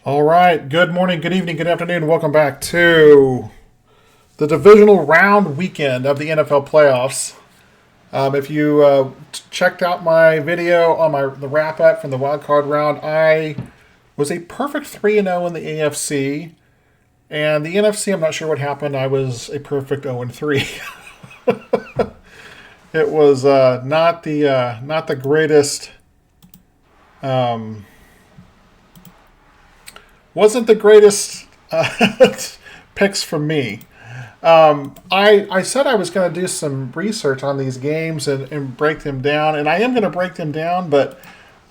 All right. Good morning, good evening, good afternoon. Welcome back to the divisional round weekend of the NFL playoffs. If you checked out my video on the wrap up from the wild card round, I was a perfect 3-0 in the AFC, and the NFC. I'm not sure what happened. I was a perfect 0-3. It was not the greatest. Um, wasn't the greatest picks from me. I said I was going to do some research on these games and break them down, and I am going to break them down, but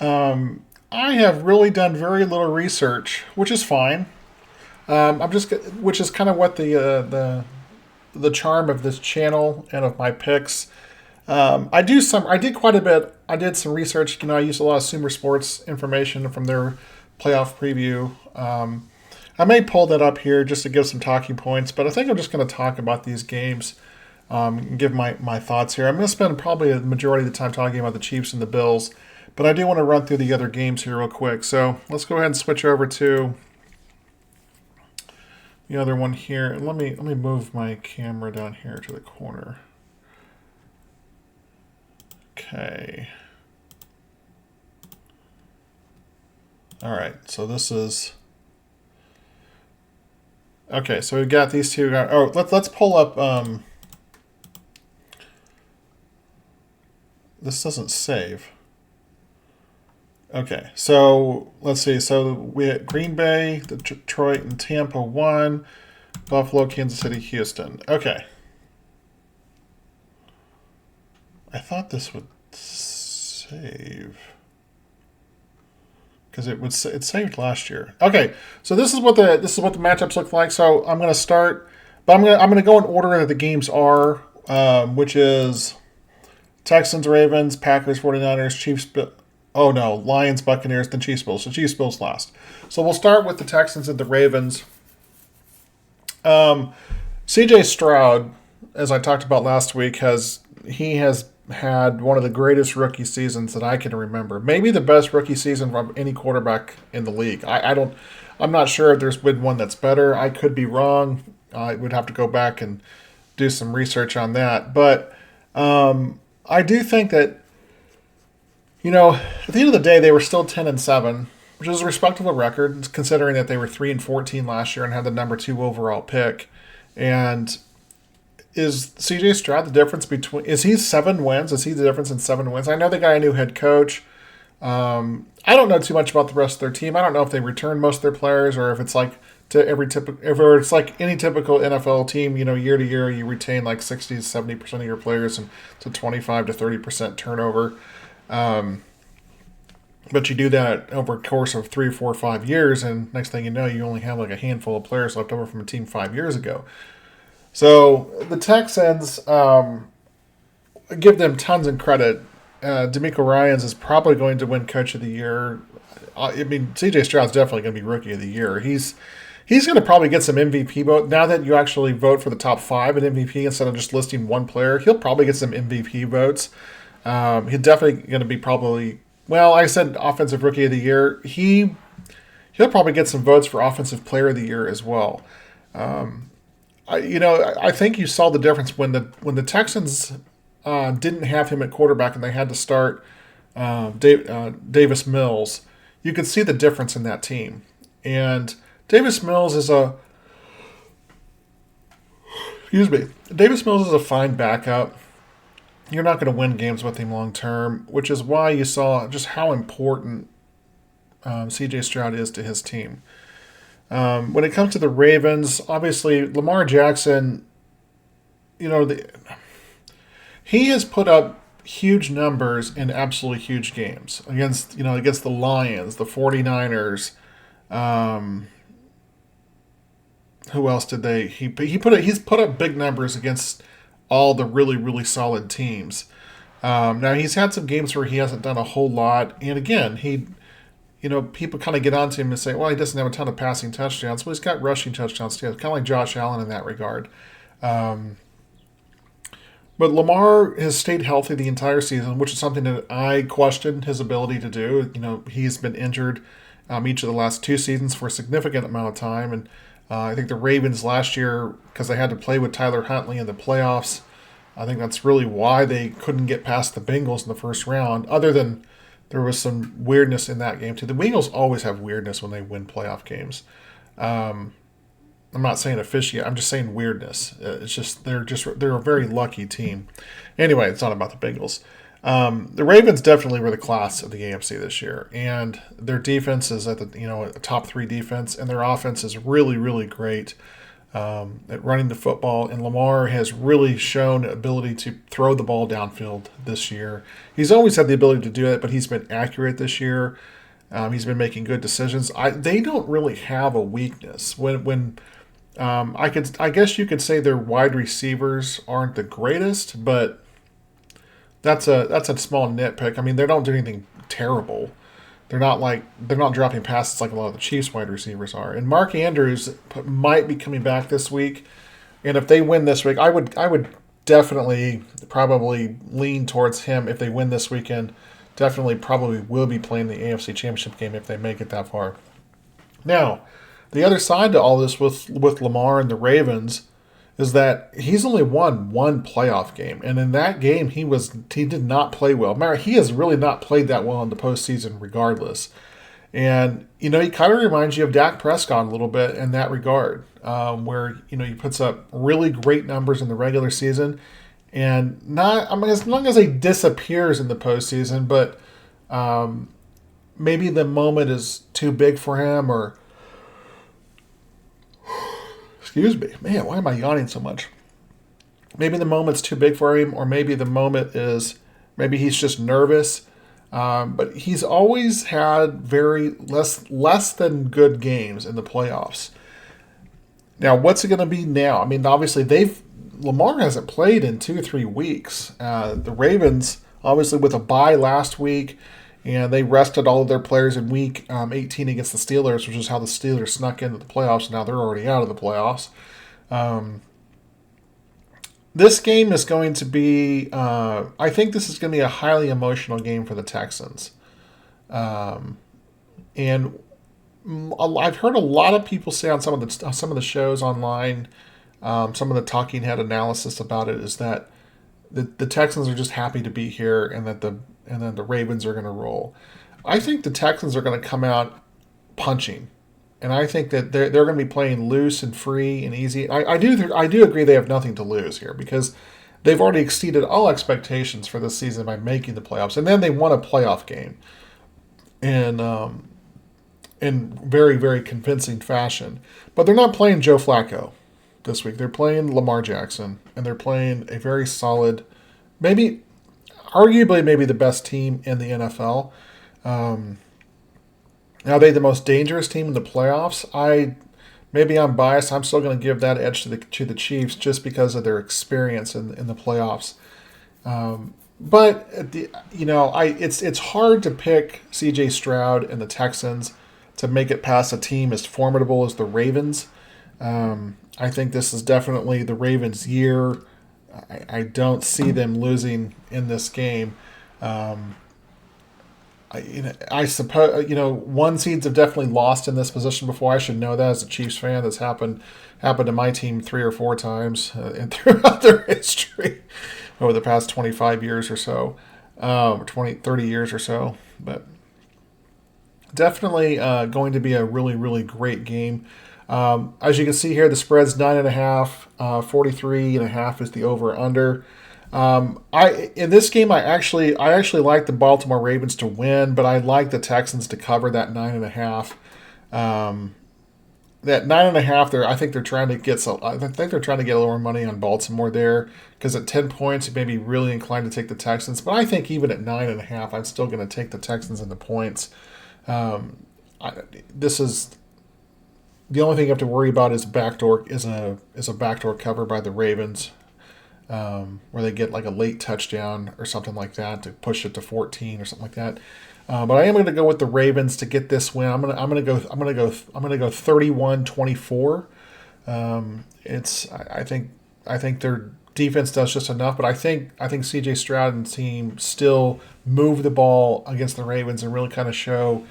I have really done very little research, which is fine. Which is kind of what the charm of this channel and of my picks. I did quite a bit. I did some research. I used a lot of Sumer Sports information from their playoff preview. I may pull that up here just to give some talking points, but I think I'm just going to talk about these games and give my thoughts here. I'm going to spend probably the majority of the time talking about the Chiefs and the Bills, but I do want to run through the other games here real quick. So let's go ahead and switch over to the other one here. And let me move my camera down here to the corner. Okay. All right. So this is okay. So we've got these two. Oh, let's pull up. This doesn't save. Okay, so let's see. So we had Green Bay, Detroit, and Tampa won. Buffalo, Kansas City, Houston. Okay. I thought this would save because it saved last year. Okay, so this is what the matchups look like. So I'm going to start, but I'm going to go in order that the games are, which is Texans, Ravens, Packers, 49ers, Chiefs. Oh no, Lions, Buccaneers, then Chiefs, Bills. So Chiefs, Bills last. So we'll start with the Texans and the Ravens. C.J. Stroud, as I talked about last week, has had one of the greatest rookie seasons that I can remember. Maybe the best rookie season from any quarterback in the league. I'm not sure if there's been one that's better. I could be wrong. I would have to go back and do some research on that. But I do think that, at the end of the day, they were still 10-7, which is a respectable record, considering that they were 3-14 last year and had the number 2 overall pick. And is C.J. Stroud the difference between? Is he 7 wins? Is he the difference in 7 wins? I know they got a new head coach. I don't know too much about the rest of their team. I don't know if they return most of their players or if it's like if it's like any typical NFL team. Year to year you retain like 60 to 70% of your players and to 25 to 30% turnover. But you do that over a course of 3, 4, 5 years, and next thing you know, you only have like a handful of players left over from a team 5 years ago. So the Texans, give them tons of credit. DeMeco Ryans is probably going to win Coach of the Year. C.J. Stroud's definitely going to be Rookie of the Year. He's going to probably get some MVP vote. Now that you actually vote for the top 5 in MVP instead of just listing one player, he'll probably get some MVP votes. He's definitely going to be probably, well, I said Offensive Rookie of the Year. He'll probably get some votes for Offensive Player of the Year as well. I think you saw the difference when the Texans didn't have him at quarterback and they had to start Davis Mills. You could see the difference in that team. And Davis Mills is a fine backup. You're not going to win games with him long term, which is why you saw just how important C.J. Stroud is to his team. When it comes to the Ravens, obviously Lamar Jackson, he has put up huge numbers in absolutely huge games against the Lions, the 49ers. Who else did they? He's put up big numbers against all the really, really solid teams. Now he's had some games where he hasn't done a whole lot, and again, people kind of get onto him and say, well, he doesn't have a ton of passing touchdowns. Well, he's got rushing touchdowns too. It's kind of like Josh Allen in that regard. But Lamar has stayed healthy the entire season, which is something that I questioned his ability to do. He's been injured each of the last two seasons for a significant amount of time. And I think the Ravens last year, because they had to play with Tyler Huntley in the playoffs, I think that's really why they couldn't get past the Bengals in the first round, other than there was some weirdness in that game, too. The Bengals always have weirdness when they win playoff games. I'm not saying officiate. I'm just saying weirdness. It's just they're a very lucky team. Anyway, it's not about the Bengals. The Ravens definitely were the class of the AFC this year, and their defense is at the a top three defense, and their offense is really really great at running the football. And Lamar has really shown ability to throw the ball downfield this year. He's always had the ability to do it, but he's been accurate this year. He's been making good decisions. They don't really have a weakness when I guess you could say their wide receivers aren't the greatest, but that's a small nitpick. I mean, they don't do anything terrible. They're not dropping passes like a lot of the Chiefs wide receivers are. And Mark Andrews might be coming back this week, and if they win this week, I would definitely probably lean towards him if they win this weekend. Definitely probably will be playing the AFC Championship game if they make it that far. Now, the other side to all this with Lamar and the Ravens is that he's only won one playoff game, and in that game he did not play well. Remember, he has really not played that well in the postseason, regardless. And he kind of reminds you of Dak Prescott a little bit in that regard, where he puts up really great numbers in the regular season, and as long as he disappears in the postseason, but maybe the moment is too big for him, or excuse me, man, why am I yawning so much? Maybe the moment's too big for him, or maybe the moment is maybe he's just nervous. But he's always had very less than good games in the playoffs. Now, what's it going to be now? I mean, obviously Lamar hasn't played in 2 or 3 weeks. The Ravens, obviously, with a bye last week, and they rested all of their players in week 18 against the Steelers, which is how the Steelers snuck into the playoffs. Now they're already out of the playoffs. This game is going to be, I think this is going to be a highly emotional game for the Texans. And I've heard a lot of people say on some of the shows online, some of the talking head analysis about it is that the Texans are just happy to be here, and then the Ravens are going to roll. I think the Texans are going to come out punching, and I think that they're going to be playing loose and free and easy. I do agree they have nothing to lose here, because they've already exceeded all expectations for this season by making the playoffs, and then they won a playoff game in very very convincing fashion. But they're not playing Joe Flacco this week. They're playing Lamar Jackson, and they're playing a very solid, arguably maybe the best team in the NFL. Are they the most dangerous team in the playoffs? Maybe I'm biased. I'm still going to give that edge to the Chiefs just because of their experience in the playoffs. But it's hard to pick C.J. Stroud and the Texans to make it past a team as formidable as the Ravens. I think this is definitely the Ravens' year. I don't see them losing in this game. I suppose one seeds have definitely lost in this position before. I should know that as a Chiefs fan. That's happened to my team 3 or 4 times throughout their history over the past 25 years or so, 30 years or so. But definitely going to be a really really great game. As you can see here, the spread's 9.5, 43.5 is the over/under. In this game, I actually like the Baltimore Ravens to win, but I like the Texans to cover that 9.5. That 9.5, I think they're trying to get a little more money on Baltimore there, because at 10 points, you may be really inclined to take the Texans. But I think even at 9.5, I'm still going to take the Texans in the points. This is. The only thing you have to worry about is a backdoor cover by the Ravens, where they get like a late touchdown or something like that to push it to 14 or something like that. But I am going to go with the Ravens to get this win. I'm going to go 31-24. I think their defense does just enough, but I think C.J. Stroud and team still move the ball against the Ravens and really kind of show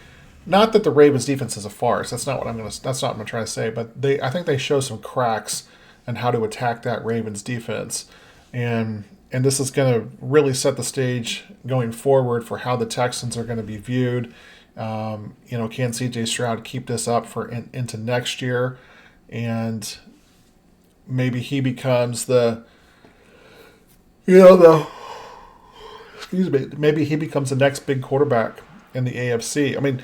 Not that the Ravens defense is a farce. That's not what I'm trying to say. But I think they show some cracks on how to attack that Ravens defense, and this is going to really set the stage going forward for how the Texans are going to be viewed. Can C.J. Stroud keep this up into next year, and maybe he becomes maybe he becomes the next big quarterback in the AFC. I mean,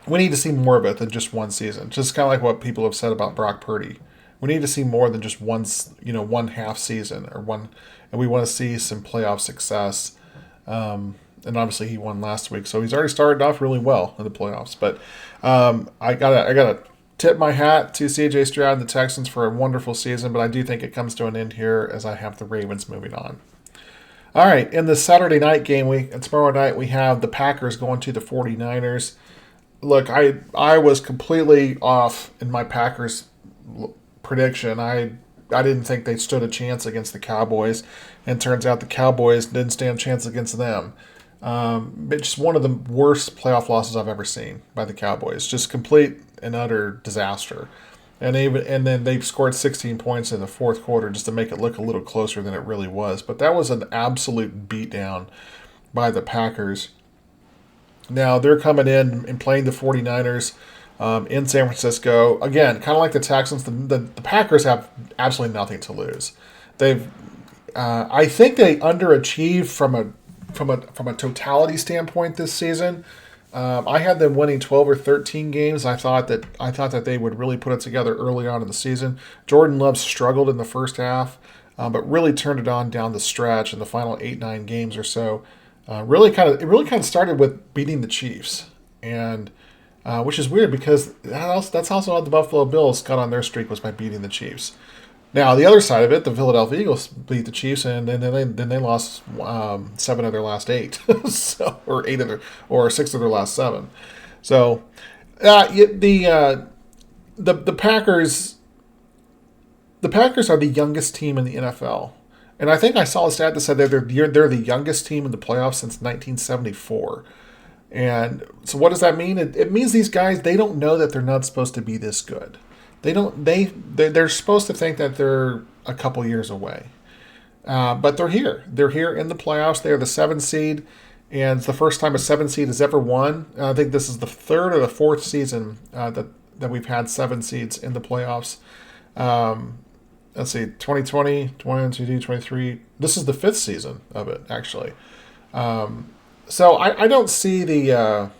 we need to see more of it than just one season. Just kind of like what people have said about Brock Purdy. We need to see more than just one half season or one, and we want to see some playoff success. And obviously he won last week, so he's already started off really well in the playoffs. But I gotta tip my hat to C.J. Stroud and the Texans for a wonderful season, but I do think it comes to an end here as I have the Ravens moving on. All right, in the Saturday night game, tomorrow night we have the Packers going to the 49ers. Look, I was completely off in my Packers prediction. I didn't think they stood a chance against the Cowboys, and turns out the Cowboys didn't stand a chance against them. It's just one of the worst playoff losses I've ever seen by the Cowboys. Just complete and utter disaster. And then they scored 16 points in the fourth quarter just to make it look a little closer than it really was. But that was an absolute beatdown by the Packers. Now they're coming in and playing the 49ers in San Francisco. Again, kind of like the Texans, the Packers have absolutely nothing to lose. I think they underachieved from a totality standpoint this season. I had them winning 12 or 13 games. I thought that they would really put it together early on in the season. Jordan Love struggled in the first half, but really turned it on down the stretch in the final 8-9 games or so. It really kind of started with beating the Chiefs, and which is weird because that's also how the Buffalo Bills got on their streak, was by beating the Chiefs. Now, the other side of it, the Philadelphia Eagles beat the Chiefs, and then they lost 7 of their last 8, or 6 of their last 7. So, the Packers are the youngest team in the NFL, and I think I saw a stat that said that they're the youngest team in the playoffs since 1974. And so, what does that mean? It means these guys, they don't know that they're not supposed to be this good. They're supposed to think that they're a couple years away, but they're here. They're here in the playoffs. They are the 7th seed, and it's the first time a 7 seed has ever won. I think this is the 3rd or the 4th season that we've had 7 seeds in the playoffs. Let's see, 2020, 2022, 23. This is the 5th season of it, actually. So I don't see this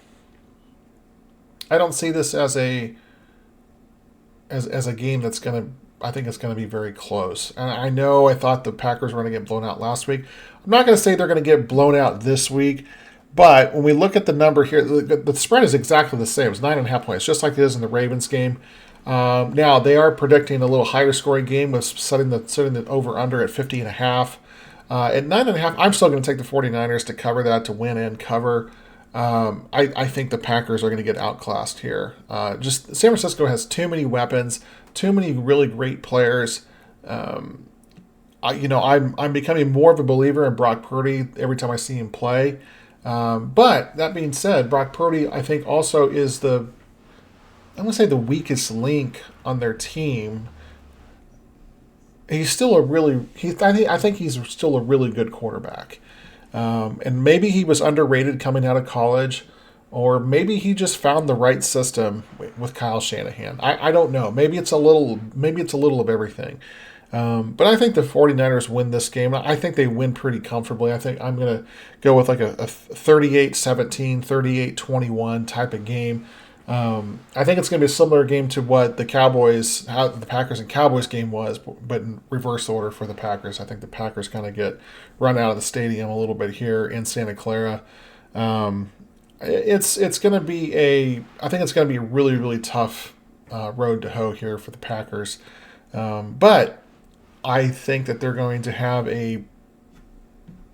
as a game that's going to, I think it's going to be very close. And I thought the Packers were going to get blown out last week. I'm not going to say they're going to get blown out this week, but when we look at the number here, the spread is exactly the same. It's 9.5 points, just like it is in the Ravens game. Now, they are predicting a little higher scoring game with setting the over-under at 50.5. At 9.5, I'm still going to take the 49ers to cover that, to win and cover. I think the Packers are going to get outclassed here. Just San Francisco has too many weapons, too many really great players. I'm becoming more of a believer in Brock Purdy every time I see him play. But that being said, Brock Purdy, I think, also is I'm going to say the weakest link on their team. He's still I think he's still a really good quarterback. And maybe he was underrated coming out of college, or maybe he just found the right system with Kyle Shanahan. I don't know. Maybe it's a little of everything. But I think the 49ers win this game. I think they win pretty comfortably. I think I'm going to go with like a 38-17, 38-21 type of game. I think it's going to be a similar game to what the Packers and Cowboys game was, but in reverse order for the Packers. I think the Packers kind of get run out of the stadium a little bit here in Santa Clara. It's going to be I think it's going to be a really, really tough road to hoe here for the Packers. But I think that they're going to have I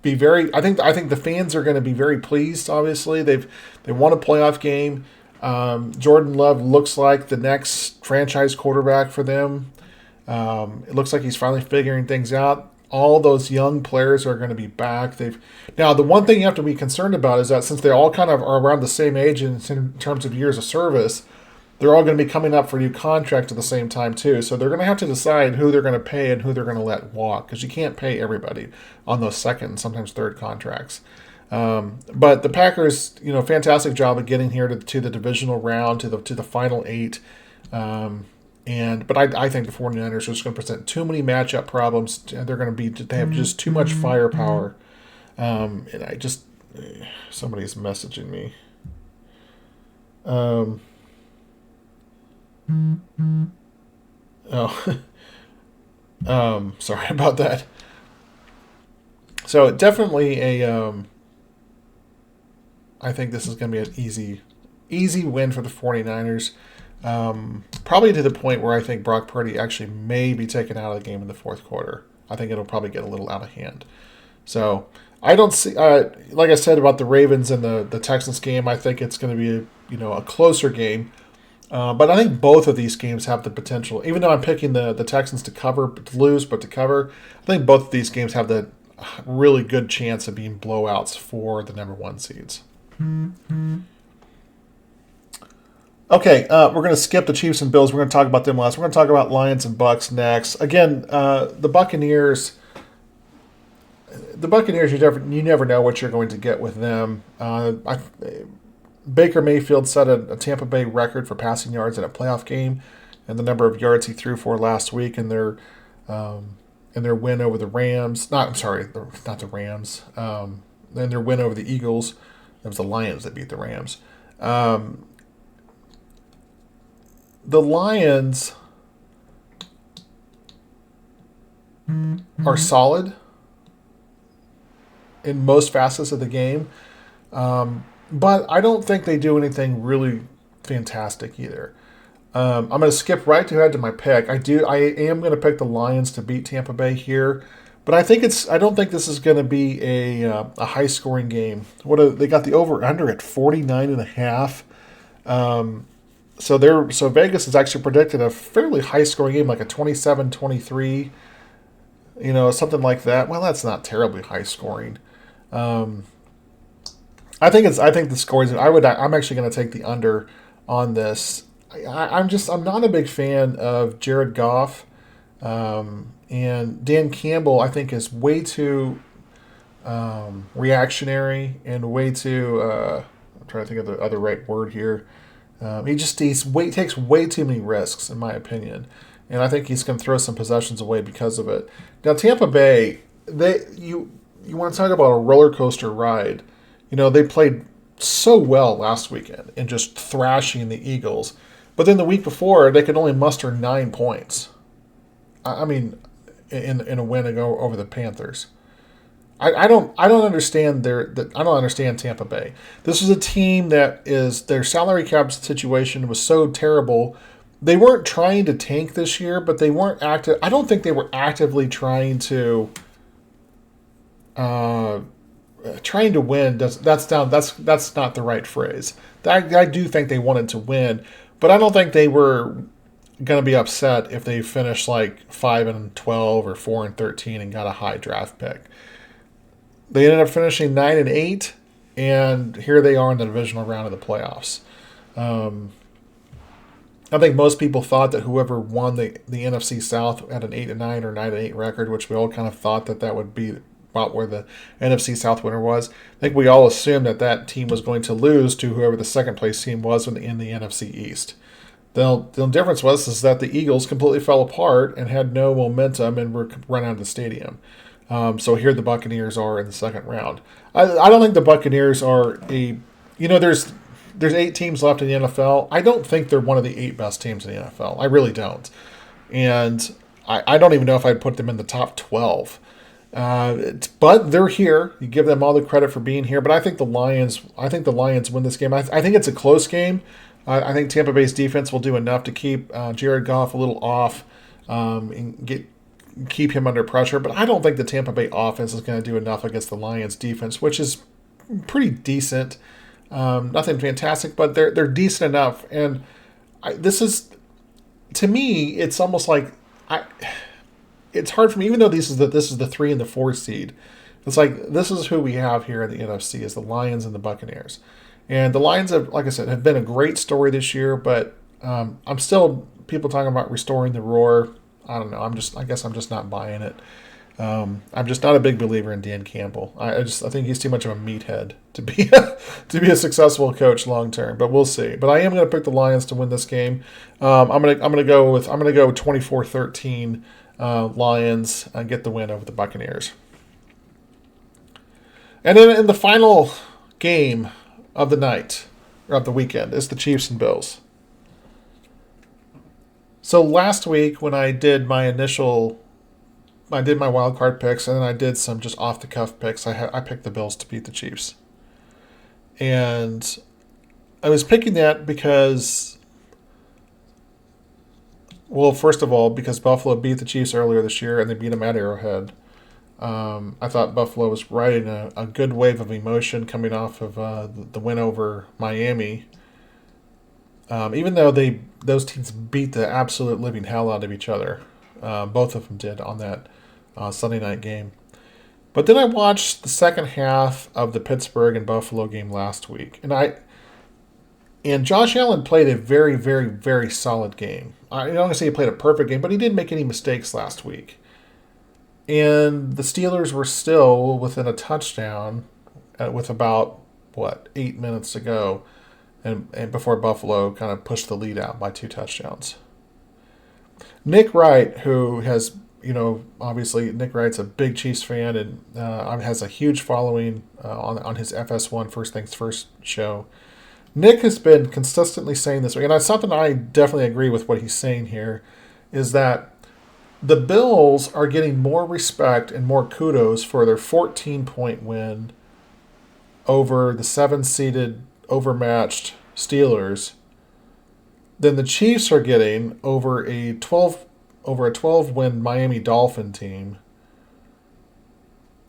think the fans are going to be very pleased. Obviously, they won a playoff game. Jordan Love looks like the next franchise quarterback for them. It looks like he's finally figuring things out. all those young players are going to be back. They've now the one thing you have to be concerned about is that since they all kind of are around the same age in terms of years of service, they're all going to be coming up for new contracts at the same time too. So they're going to have to decide who they're going to pay and who they're going to let walk because you can't pay everybody on those second, sometimes third contracts. But the Packers, fantastic job of getting here to the divisional round, to the final 8. But I think the 49ers are just going to present too many matchup problems. They have just too much firepower. Somebody's messaging me. Sorry about that. So definitely I think this is going to be an easy win for the 49ers. Probably to the point where I think Brock Purdy actually may be taken out of the game in the fourth quarter. I think it'll probably get a little out of hand. So I don't see, like I said about the Ravens and the Texans game, I think it's going to be a closer game. But I think both of these games have the potential, even though I'm picking the Texans to lose, but to cover, I think both of these games have the really good chance of being blowouts for the number 1 seeds. Okay, we're going to skip the Chiefs and Bills. We're going to talk about them last. We're going to talk about Lions and Bucs next. Again, the Buccaneers. The Buccaneers, you never know what you're going to get with them. Baker Mayfield set a Tampa Bay record for passing yards in a playoff game, and the number of yards he threw for last week in their win over the Rams. Not the Rams. In their win over the Eagles. It was the Lions that beat the Rams. The Lions are solid in most facets of the game, but I don't think they do anything really fantastic either. I'm going to skip right ahead to my pick. I am going to pick the Lions to beat Tampa Bay here, but I don't think this is going to be a high scoring game. They got the over under at 49.5. So Vegas has actually predicted a fairly high-scoring game, like a 27-23, something like that. Well, that's not terribly high-scoring. I think the scores. I'm actually going to take the under on this. I'm not a big fan of Jared Goff, and Dan Campbell. I think is way too reactionary and way too. I'm trying to think of the other right word here. He takes way too many risks, in my opinion, and I think he's going to throw some possessions away because of it. Now, Tampa Bay, you want to talk about a roller coaster ride? They played so well last weekend in just thrashing the Eagles, but then the week before they could only muster 9 points. I mean, in a win over the Panthers. I don't understand I don't understand Tampa Bay. This was a team that their salary cap situation was so terrible. They weren't trying to tank this year, but they weren't active. I don't think they were actively trying to win. That's not the right phrase. I do think they wanted to win, but I don't think they were going to be upset if they finished like 5-12 or 4-13 and got a high draft pick. They ended up finishing 9-8, and here they are in the divisional round of the playoffs. I think most people thought that whoever won the NFC South had an 8-9 or 9-8 record, which we all kind of thought that would be about where the NFC South winner was. I think we all assumed that team was going to lose to whoever the second place team was in the NFC East. The difference was that the Eagles completely fell apart and had no momentum and were run out of the stadium. So here the Buccaneers are in the second round. I don't think the Buccaneers are there's 8 teams left in the NFL. I don't think they're one of the 8 best teams in the NFL. I really don't. And I don't even know if I'd put them in the top 12. But they're here. You give them all the credit for being here. But I think the Lions win this game. I think it's a close game. I think Tampa Bay's defense will do enough to keep Jared Goff a little off and keep him under pressure. But I don't think the Tampa Bay offense is going to do enough against the Lions defense, which is pretty decent. Nothing fantastic, but they're decent enough. And this is, to me, it's almost like it's hard for me, even though this is the 3 and the 4 seed. It's like this is who we have here in the NFC is the Lions and the Buccaneers, and the Lions have, like I said, have been a great story this year. But I'm still people talking about restoring the roar. I don't know. I guess I'm just not buying it. I'm just not a big believer in Dan Campbell. I think he's too much of a meathead to be to be a successful coach long term. But we'll see. But I am going to pick the Lions to win this game. I'm gonna go 24-13 Lions and get the win over the Buccaneers. And then in the final game of the night or of the weekend is the Chiefs and Bills. So last week when I did my wild card picks, and then I did some just off the cuff picks. I picked the Bills to beat the Chiefs, and I was picking that because, well, first of all, because Buffalo beat the Chiefs earlier this year and they beat them at Arrowhead. I thought Buffalo was riding a good wave of emotion coming off of the win over Miami. Even though those teams beat the absolute living hell out of each other. Both of them did on that Sunday night game. But then I watched the second half of the Pittsburgh and Buffalo game last week, and Josh Allen played a very, very, very solid game. I don't want to say he played a perfect game, but he didn't make any mistakes last week. And the Steelers were still within a touchdown with about 8 minutes to go, and before Buffalo kind of pushed the lead out by 2 touchdowns. Nick Wright, who has, obviously Nick Wright's a big Chiefs fan and has a huge following on his FS1 First Things First show. Nick has been consistently saying this, and it's something I definitely agree with what he's saying here, is that the Bills are getting more respect and more kudos for their 14-point win over the 7-seeded, overmatched Steelers than the Chiefs are getting over a 12-win Miami Dolphin team.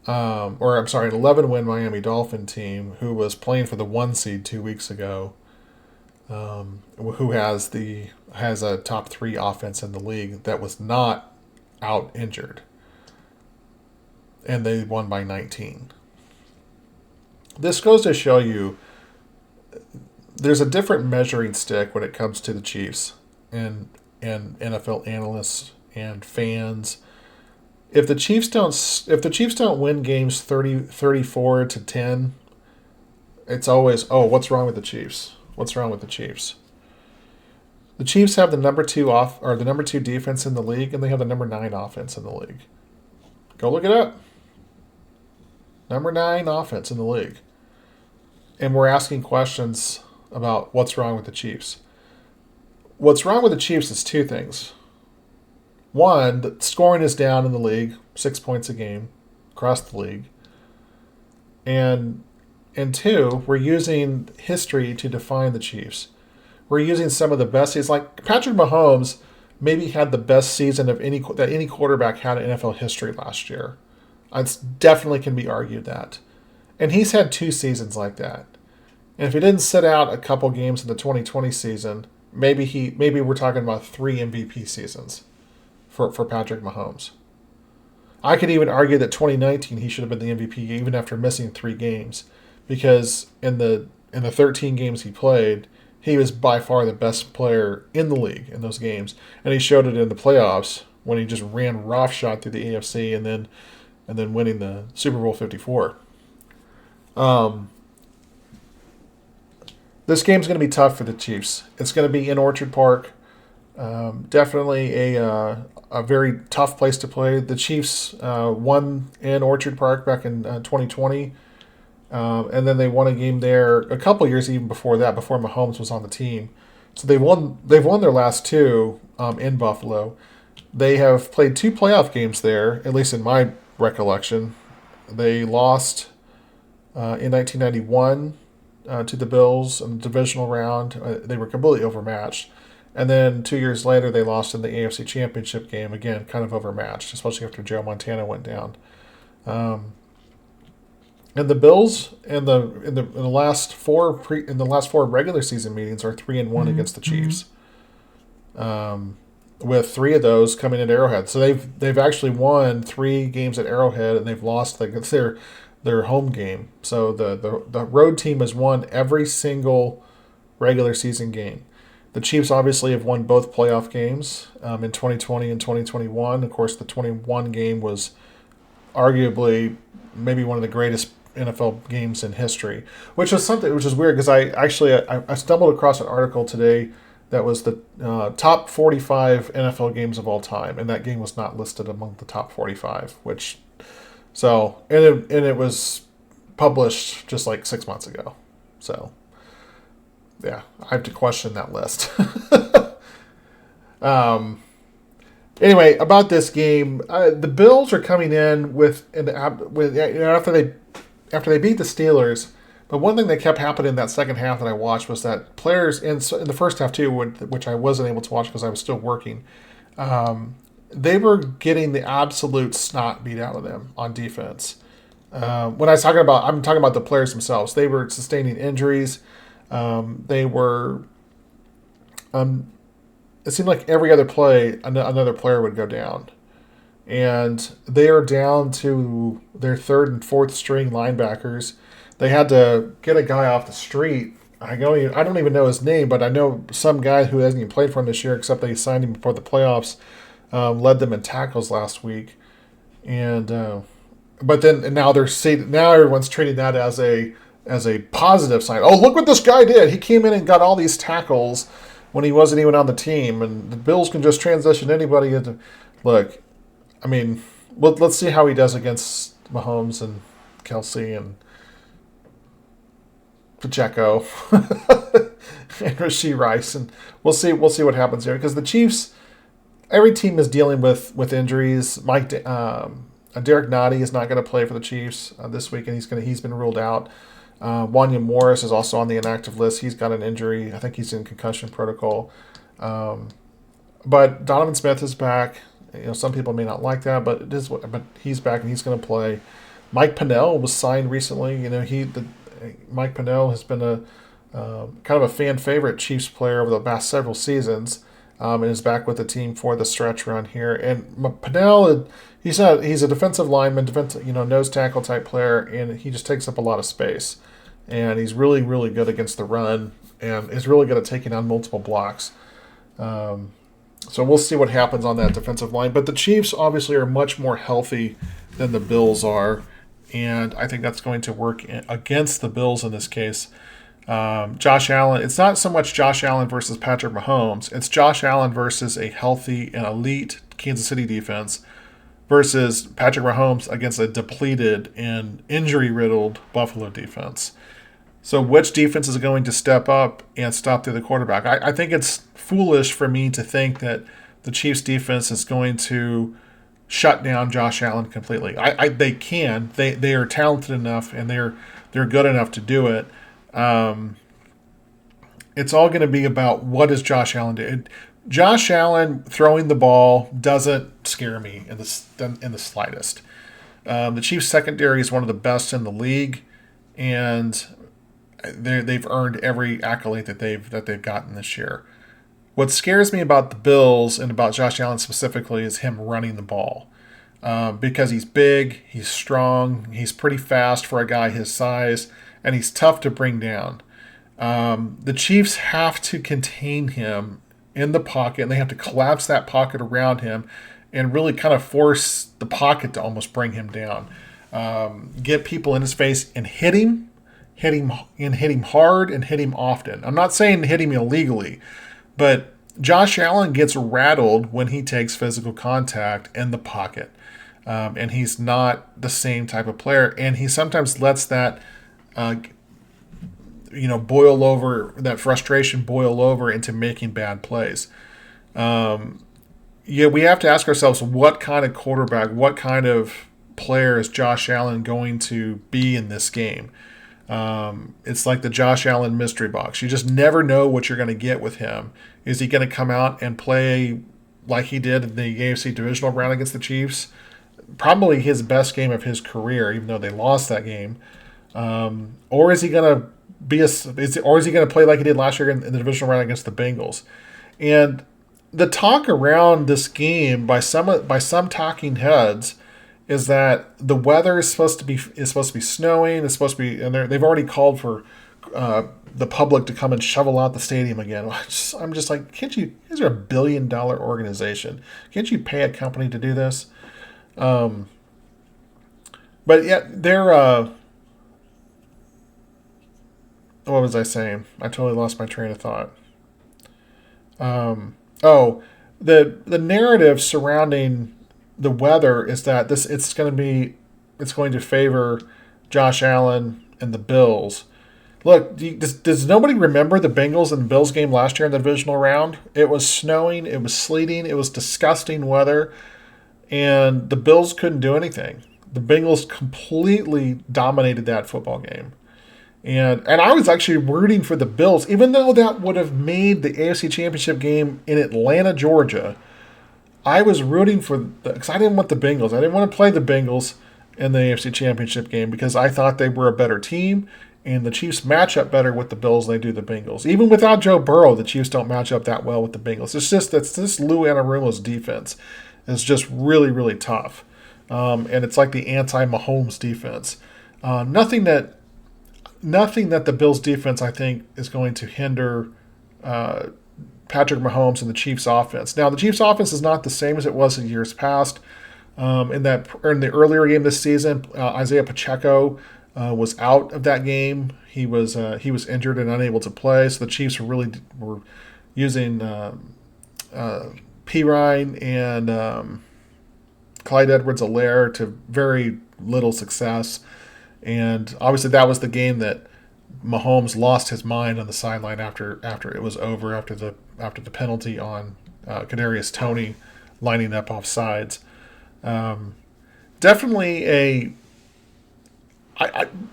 An 11-win Miami Dolphin team who was playing for the 1 seed 2 weeks ago, who has a top 3 offense in the league that was not out injured, and they won by 19. This goes to show you there's a different measuring stick when it comes to the Chiefs and NFL analysts and fans. If the Chiefs don't win games 34-10, it's always, what's wrong with the Chiefs? What's wrong with the Chiefs? The Chiefs have the number 2 defense in the league, and they have the number 9 offense in the league. Go look it up. Number 9 offense in the league. And we're asking questions about what's wrong with the Chiefs. What's wrong with the Chiefs is 2 things. One, the scoring is down in the league, 6 points a game across the league. And 2, we're using history to define the Chiefs. We're using some of the best seasons. Like Patrick Mahomes maybe had the best season of any quarterback had in NFL history last year. It definitely can be argued that. And he's had 2 seasons like that. And if he didn't sit out a couple games in the 2020 season, maybe we're talking about 3 MVP seasons for Patrick Mahomes. I could even argue that 2019 he should have been the MVP even after missing 3 games, because in the 13 games he played, he was by far the best player in the league in those games, and he showed it in the playoffs when he just ran roughshod through the AFC and then winning the Super Bowl 54. This game's going to be tough for the Chiefs. It's going to be in Orchard Park. Definitely a very tough place to play. The Chiefs won in Orchard Park back in 2020. And then they won a game there a couple years even before that, before Mahomes was on the team. So they've won their last 2 in Buffalo. They have played 2 playoff games there, at least in my recollection. They lost in 1991 to the Bills in the divisional round. They were completely overmatched. And then 2 years later, they lost in the AFC Championship game, again, kind of overmatched, especially after Joe Montana went down. And the Bills in the last 4 regular season meetings are 3-1 against the Chiefs. with 3 of those coming at Arrowhead. So they've actually won 3 games at Arrowhead, and they've lost it's their home game. So the road team has won every single regular season game. The Chiefs obviously have won both playoff games in 2020 and 2021. Of course, the 21 game was arguably maybe one of the greatest NFL games in history, which is something which is weird because I stumbled across an article today that was the top 45 NFL games of all time, and that game was not listed among the top 45. And it was published just like 6 months ago. So yeah, I have to question that list. Anyway, about this game, the Bills are coming in after they beat the Steelers. But one thing that kept happening in that second half that I watched was that players in the first half too, which I wasn't able to watch because I was still working, they were getting the absolute snot beat out of them on defense. When I'm talking about the players themselves. They were sustaining injuries. They were. It seemed like every other play, another player would go down. And they are down to their third and fourth string linebackers. They had to get a guy off the street. I don't even know his name, but I know some guy who hasn't even played for him this year, except they signed him before the playoffs, led them in tackles last week. And now everyone's treating that as a positive sign. Oh, look what this guy did! He came in and got all these tackles when he wasn't even on the team, and the Bills can just transition anybody into. Look, I mean, let's see how he does against Mahomes and Kelsey and Pacheco and Rashee Rice, and we'll see what happens here because the Chiefs. Every team is dealing with injuries. Derek Nottie is not going to play for the Chiefs this week, and he's been ruled out. Wanya Morris is also on the inactive list. He's got an injury. I think he's in concussion protocol. But Donovan Smith is back. Some people may not like that, but but he's back and he's going to play. Mike Pennell was signed recently. Mike Pennell has been a kind of a fan favorite Chiefs player over the past several seasons, and is back with the team for the stretch run here. And Pennell, he's a defensive lineman, nose tackle type player, and he just takes up a lot of space. And he's really, really good against the run, and is really good at taking on multiple blocks. So we'll see what happens on that defensive line. But the Chiefs obviously are much more healthy than the Bills are, and I think that's going to work against the Bills in this case. Josh Allen, it's not so much Josh Allen versus Patrick Mahomes. It's Josh Allen versus a healthy and elite Kansas City defense versus Patrick Mahomes against a depleted and injury-riddled Buffalo defense. So which defense is going to step up and stop the quarterback? I think it's foolish for me to think that the Chiefs defense is going to shut down Josh Allen completely. They can. They are talented enough and they're good enough to do it. It's all going to be about what does Josh Allen do. Josh Allen throwing the ball doesn't scare me in the slightest. The Chiefs secondary is one of the best in the league, and they've earned every accolade that they've gotten this year. What scares me about the Bills and about Josh Allen specifically is him running the ball, because he's big, he's strong, he's pretty fast for a guy his size, and he's tough to bring down. The Chiefs have to contain him in the pocket, and they have to collapse that pocket around him and really kind of force the pocket to almost bring him down. Get people in his face and hit him hard and hit him often. I'm not saying hit him illegally, but Josh Allen gets rattled when he takes physical contact in the pocket. And he's not the same type of player, and he sometimes lets that boil over, that frustration boil over into making bad plays. We have to ask ourselves, what kind of quarterback, what kind of player is Josh Allen going to be in this game? It's like the Josh Allen mystery box. You just never know what you're going to get with him. Is he going to come out and play like he did in the AFC Divisional round against the Chiefs? Probably his best game of his career, even though they lost that game. Or is he going to play like he did last year in the divisional round against the Bengals? And the talk around this game by some talking heads is that the weather is supposed to be snowing. It's supposed to be, and they've already called for the public to come and shovel out the stadium again. I'm just like, can't you? These are $1 billion organization. Can't you pay a company to do this? Um, but yet they're. What was I saying? I totally lost my train of thought. Oh, the narrative surrounding the weather is that it's going to favor Josh Allen and the Bills. Look, does nobody remember the Bengals and Bills game last year in the divisional round? It was snowing, it was sleeting, it was disgusting weather, and the Bills couldn't do anything. The Bengals completely dominated that football game. And I was actually rooting for the Bills, even though that would have made the AFC Championship game in Atlanta, Georgia. I was rooting for because I didn't want the Bengals. I didn't want to play the Bengals in the AFC Championship game because I thought they were a better team, and the Chiefs match up better with the Bills than they do the Bengals. Even without Joe Burrow, the Chiefs don't match up that well with the Bengals. It's just that this Lou Anarumo's defense is just really, really tough, and it's like the anti-Mahomes defense. Nothing that the Bills defense I think is going to hinder Patrick Mahomes and the Chiefs offense. Now the Chiefs offense is not the same as it was in years past. In the earlier game this season, Isaiah Pacheco was out of that game. He was injured and unable to play. So the Chiefs were using Pirine and Clyde Edwards-Helaire to very little success. And obviously that was the game that Mahomes lost his mind on the sideline after it was over, after the penalty on Kadarius Toney lining up off sides. Definitely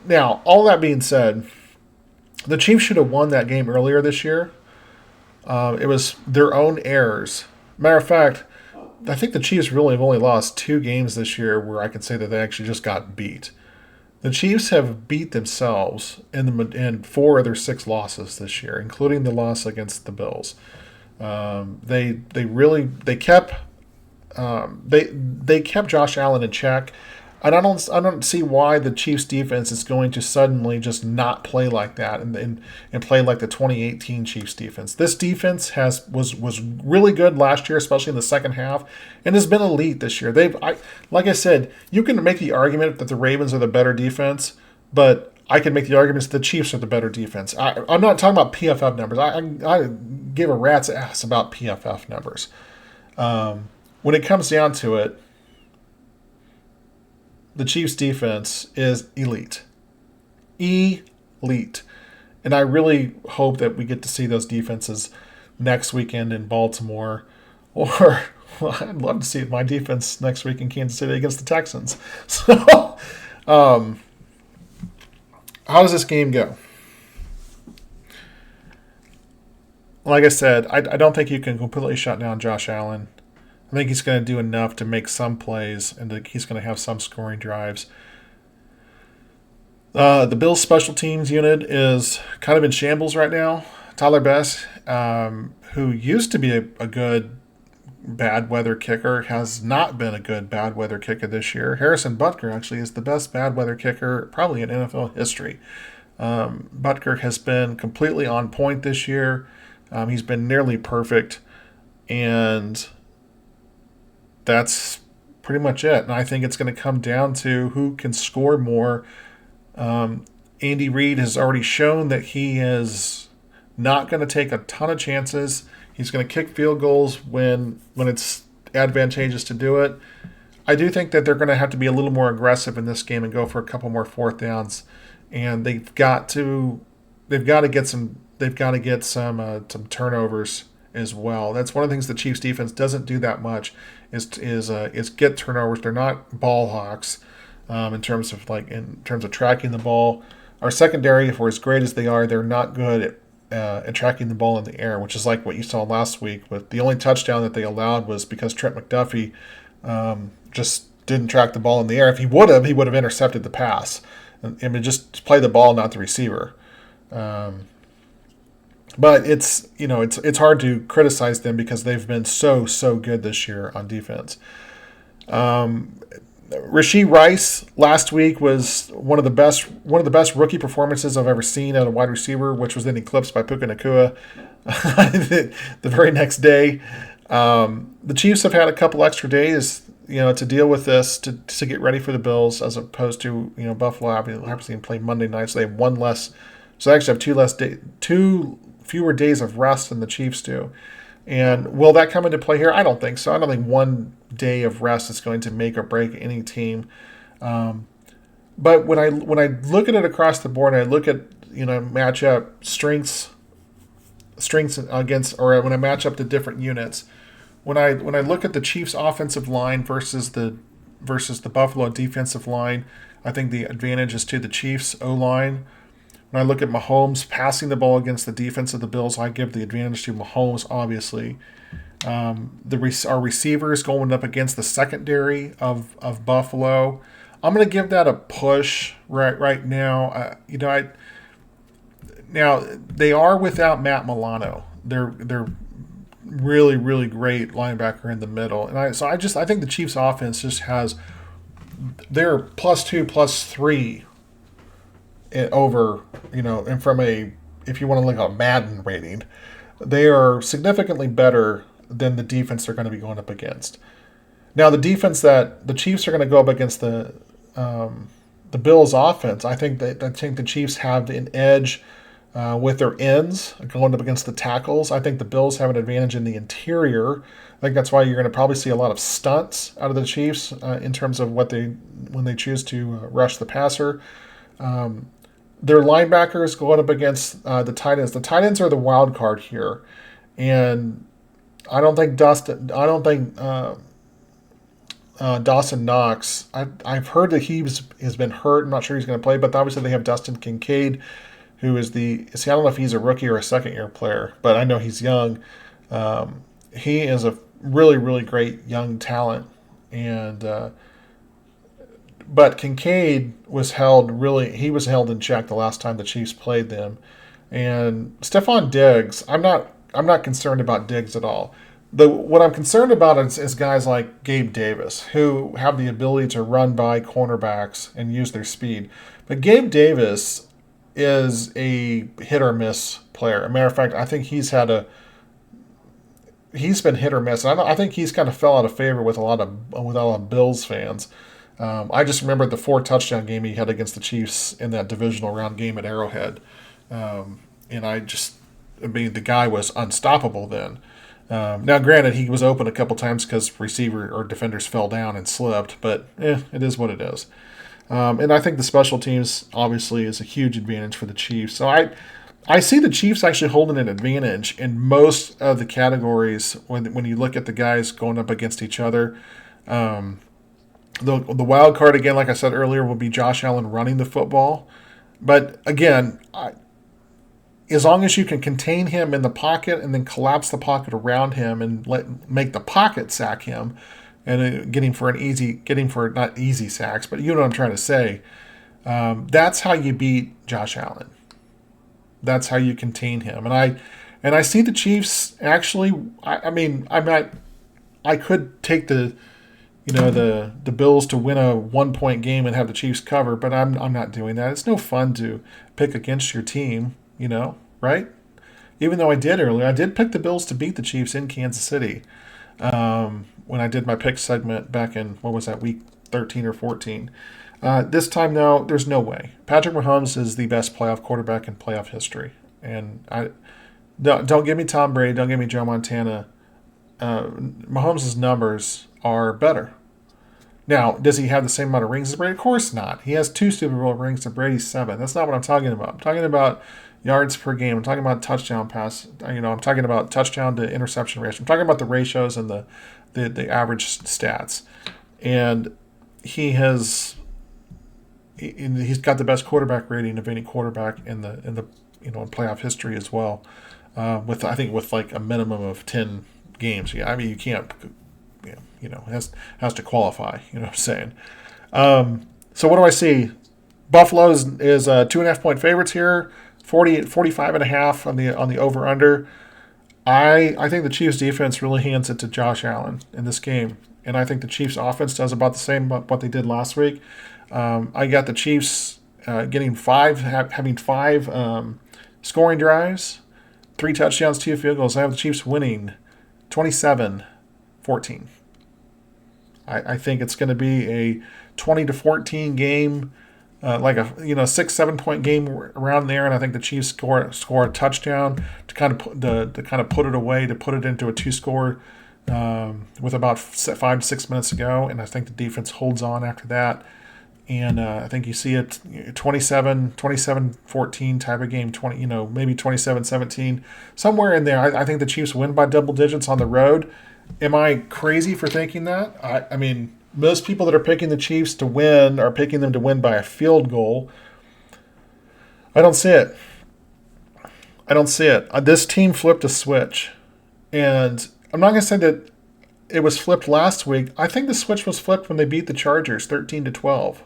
now, all that being said, the Chiefs should have won that game earlier this year. It was their own errors. Matter of fact, I think the Chiefs really have only lost 2 games this year where I can say that they actually just got beat. The Chiefs have beat themselves in 4 of their 6 losses this year, including the loss against the Bills. They kept Josh Allen in check, and I don't see why the Chiefs defense is going to suddenly just not play like that and play like the 2018 Chiefs defense. This defense was really good last year, especially in the second half, and has been elite this year. Like I said, you can make the argument that the Ravens are the better defense, but I can make the arguments that the Chiefs are the better defense. I'm not talking about PFF numbers. I give a rat's ass about PFF numbers. When it comes down to it, the Chiefs' defense is elite. Elite. And I really hope that we get to see those defenses next weekend in Baltimore. Or, well, I'd love to see my defense next week in Kansas City against the Texans. So, how does this game go? Like I said, I don't think you can completely shut down Josh Allen. I think he's going to do enough to make some plays, and he's going to have some scoring drives. The Bills' special teams unit is kind of in shambles right now. Tyler Bess, who used to be a good bad weather kicker, has not been a good bad weather kicker this year. Harrison Butker actually is the best bad weather kicker probably in NFL history. Butker has been completely on point this year. He's been nearly perfect, and that's pretty much it. And I think it's going to come down to who can score more. Andy Reid has already shown that he is not going to take a ton of chances. He's going to kick field goals when it's advantageous to do it. I do think that they're going to have to be a little more aggressive in this game and go for a couple more 4th downs. And they've got to get some turnovers as well. That's one of the things the Chiefs defense doesn't do that much is get turnovers. They're not ball hawks in terms of tracking the ball. Our secondary, for as great as they are, they're not good at tracking the ball in the air, which is like what you saw last week. But the only touchdown that they allowed was because Trent McDuffie just didn't track the ball in the air. If he would have intercepted the pass. I mean, just play the ball, not the receiver. But it's hard to criticize them because they've been so good this year on defense. Rashee Rice last week was one of the best rookie performances I've ever seen at a wide receiver, which was then eclipsed by Puka Nacua the very next day. The Chiefs have had a couple extra days, to deal with this to get ready for the Bills, as opposed to Buffalo obviously play Monday night, so they have one less. So they actually have two fewer days of rest than the Chiefs do. And will that come into play here? I don't think so. I don't think one day of rest is going to make or break any team. But when I look at it across the board, and I look at matchup strengths against, or when I match up the different units, when I look at the Chiefs' offensive line versus the Buffalo defensive line, I think the advantage is to the Chiefs' O line. When I look at Mahomes passing the ball against the defense of the Bills, I give the advantage to Mahomes, obviously. Our receivers going up against the secondary of Buffalo, I'm going to give that a push right now. Now they are without Matt Milano. They're really really great linebacker in the middle, and I think the Chiefs offense just has, they're +2 +3 over, and from a, if you want to look at a Madden rating, they are significantly better than the defense they're going to be going up against. Now, the defense that the Chiefs are going to go up against, the Bills offense, I think the Chiefs have an edge with their ends going up against the tackles. I think the Bills have an advantage in the interior. I think that's why you're going to probably see a lot of stunts out of the Chiefs in terms of when they choose to rush the passer. Their linebackers going up against the tight ends. The tight ends are the wild card here, and I don't think Dawson Knox. I've heard that has been hurt. I'm not sure he's going to play, but obviously they have Dustin Kincaid, who is I don't know if he's a rookie or a second year player, but I know he's young. He is a really really great young talent, and but Kincaid was held in check the last time the Chiefs played them. And Stephon Diggs, I'm not concerned about Diggs at all. What I'm concerned about is guys like Gabe Davis, who have the ability to run by cornerbacks and use their speed. But Gabe Davis is a hit or miss player. As a matter of fact, I think he's been hit or miss. I think he's kind of fell out of favor with a lot of Bills fans. I just remember the 4 touchdown game he had against the Chiefs in that divisional round game at Arrowhead. And the guy was unstoppable then. Now, granted, he was open a couple times because receiver or defenders fell down and slipped, but it is what it is. And I think the special teams obviously is a huge advantage for the Chiefs. So I see the Chiefs actually holding an advantage in most of the categories when you look at the guys going up against each other. The wild card, again, like I said earlier, will be Josh Allen running the football. But again, as long as you can contain him in the pocket and then collapse the pocket around him and make the pocket sack him, and getting for not easy sacks, but you know what I'm trying to say. That's how you beat Josh Allen. That's how you contain him. And I see the Chiefs actually. I could take the Bills to win a 1-point game and have the Chiefs cover, but I'm not doing that. It's no fun to pick against your team, right? Even though I did pick the Bills to beat the Chiefs in Kansas City when I did my pick segment back in, what was that, week 13 or 14. This time, though, there's no way. Patrick Mahomes is the best playoff quarterback in playoff history. And don't give me Tom Brady, don't give me Joe Montana. Mahomes' numbers are better. Now, does he have the same amount of rings as Brady? Of course not. He has 2 Super Bowl rings and Brady's 7. That's not what I'm talking about. I'm talking about yards per game. I'm talking about touchdown pass. I'm talking about touchdown to interception ratio. I'm talking about the ratios and the average stats. And he's got the best quarterback rating of any quarterback in in playoff history as well. With like a minimum of 10 games. Yeah, you can't. Has to qualify. You know what I'm saying? So what do I see? Buffalo is 2.5-point favorites here. 45 and a half on the over under. I think the Chiefs defense really hands it to Josh Allen in this game, and I think the Chiefs offense does about the same what they did last week. I got the Chiefs having five scoring drives, 3 touchdowns, 2 field goals. I have the Chiefs winning 27-14. I think it's going to be a 20-14 game, like a 6-7 point game around there, and I think the Chiefs score a touchdown to kind of put it away, to put it into a 2-score with about 5 to 6 minutes to go, and I think the defense holds on after that. And I think you see it 27-14 type of game, maybe 27-17, somewhere in there. I think the Chiefs win by double digits on the road. Am I crazy for thinking that? I mean, most people that are picking the Chiefs to win are picking them to win by a field goal. I don't see it. This team flipped a switch. And I'm not going to say that it was flipped last week. I think the switch was flipped when they beat the Chargers 13-12.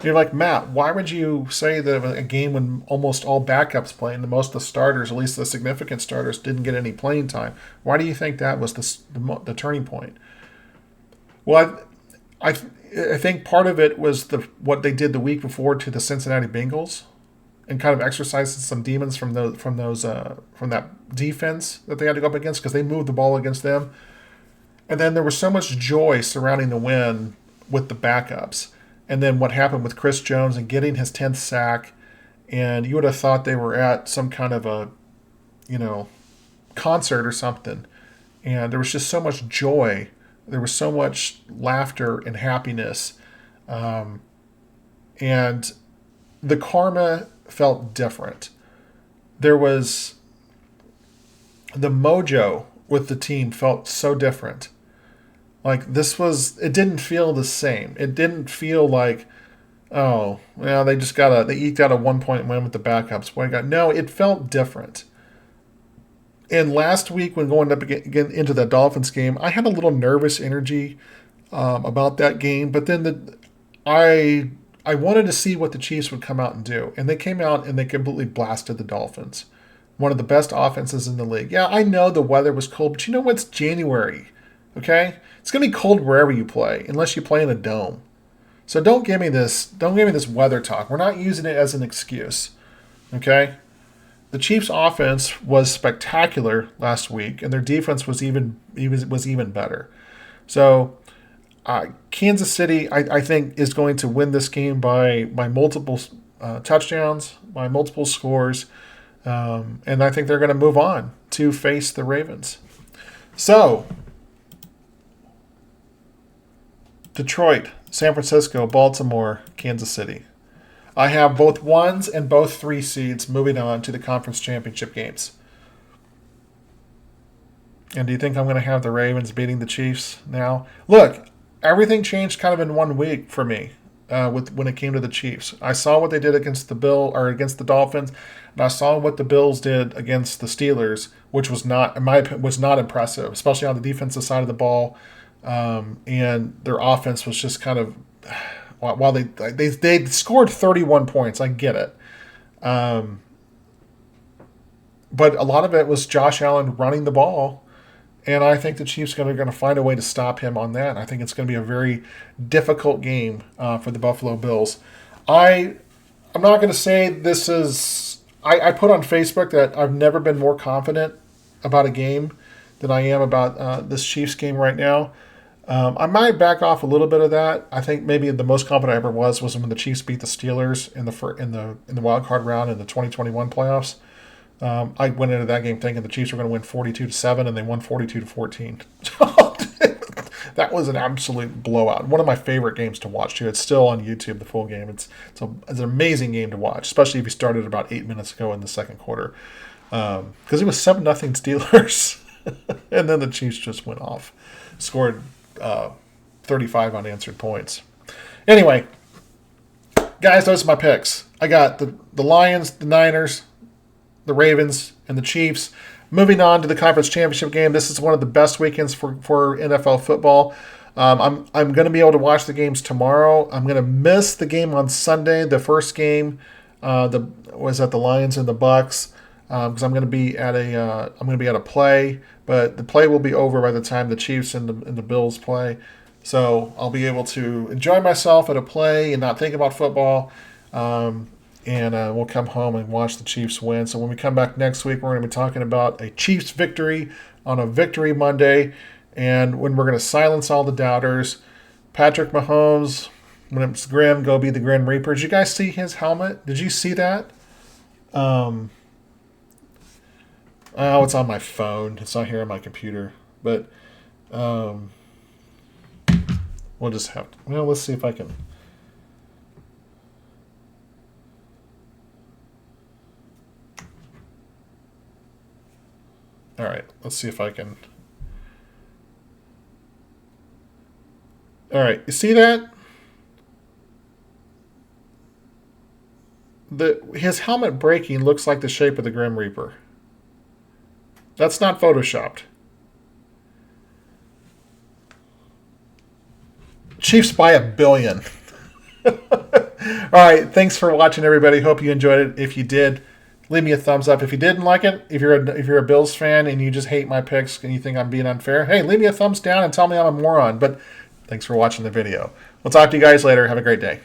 You're like, Matt, why would you say that a game when almost all backups playing, the most of the starters, at least the significant starters, didn't get any playing time? Why do you think that was the turning point? Well, I think part of it was what they did the week before to the Cincinnati Bengals, and kind of exercising some demons from that defense that they had to go up against, because they moved the ball against them. And then there was so much joy surrounding the win with the backups. And then what happened with Chris Jones and getting his 10th sack, and you would have thought they were at some kind of a, concert or something. And there was just so much joy. There was so much laughter and happiness. And the karma felt different. There was the mojo with the team felt so different. Like it didn't feel the same. It didn't feel like, oh, well, they eked out a 1-point win with the backups. No, it felt different. And last week, when going up again into the Dolphins game, I had a little nervous energy about that game. But then I wanted to see what the Chiefs would come out and do. And they came out and they completely blasted the Dolphins. One of the best offenses in the league. Yeah, I know the weather was cold, but you know what? It's January, okay? It's going to be cold wherever you play, unless you play in a dome. So don't give me this weather talk. We're not using it as an excuse, okay? The Chiefs' offense was spectacular last week, and their defense was even better. So Kansas City, I think, is going to win this game by multiple touchdowns, by multiple scores, and I think they're going to move on to face the Ravens. So, Detroit, San Francisco, Baltimore, Kansas City. I have both 1s and both 3 seeds moving on to the conference championship games. And do you think I'm going to have the Ravens beating the Chiefs now? Look, everything changed kind of in 1 week for me when it came to the Chiefs. I saw what they did against the Dolphins, and I saw what the Bills did against the Steelers, which was not, in my opinion, was not impressive, especially on the defensive side of the ball. And their offense was just kind of, while they scored 31 points, I get it. But a lot of it was Josh Allen running the ball, and I think the Chiefs are going to find a way to stop him on that. I think it's going to be a very difficult game for the Buffalo Bills. I'm not going to say this is. I put on Facebook that I've never been more confident about a game than I am about this Chiefs game right now. I might back off a little bit of that. I think maybe the most confident I ever was when the Chiefs beat the Steelers in the wild card round in the 2021 playoffs. I went into that game thinking the Chiefs were going to win 42-7, and they won 42-14. That was an absolute blowout. One of my favorite games to watch too. It's still on YouTube, the full game. It's an amazing game to watch, especially if you started about 8 minutes ago in the second quarter, because it was 7-0 Steelers, and then the Chiefs just went off, scored 35 unanswered points. Anyway, guys, those are my picks. I got the Lions, the Niners, the Ravens, and the Chiefs. Moving on to the conference championship game. This is one of the best weekends for NFL football. I'm going to be able to watch the games tomorrow. I'm going to miss the game on Sunday, the first game The was at the Lions and the Bucs because I'm going to be at a play, but the play will be over by the time the Chiefs and the Bills play. So I'll be able to enjoy myself at a play and not think about football. And we'll come home and watch the Chiefs win. So when we come back next week, we're going to be talking about a Chiefs victory on a Victory Monday, and when we're going to silence all the doubters. Patrick Mahomes, when it's grim, go be the Grim Reaper. Did you guys see his helmet? Did you see that? Oh, it's on my phone. It's not here on my computer. But um, we'll just have to. Well, let's see if I can. All right, let's see if I can. All right, you see that? His helmet breaking looks like the shape of the Grim Reaper. That's not photoshopped. Chiefs by 1 billion. All right, thanks for watching, everybody. Hope you enjoyed it. If you did, leave me a thumbs up. If you didn't like it, if you're a Bills fan and you just hate my picks and you think I'm being unfair, hey, leave me a thumbs down and tell me I'm a moron. But thanks for watching the video. We'll talk to you guys later. Have a great day.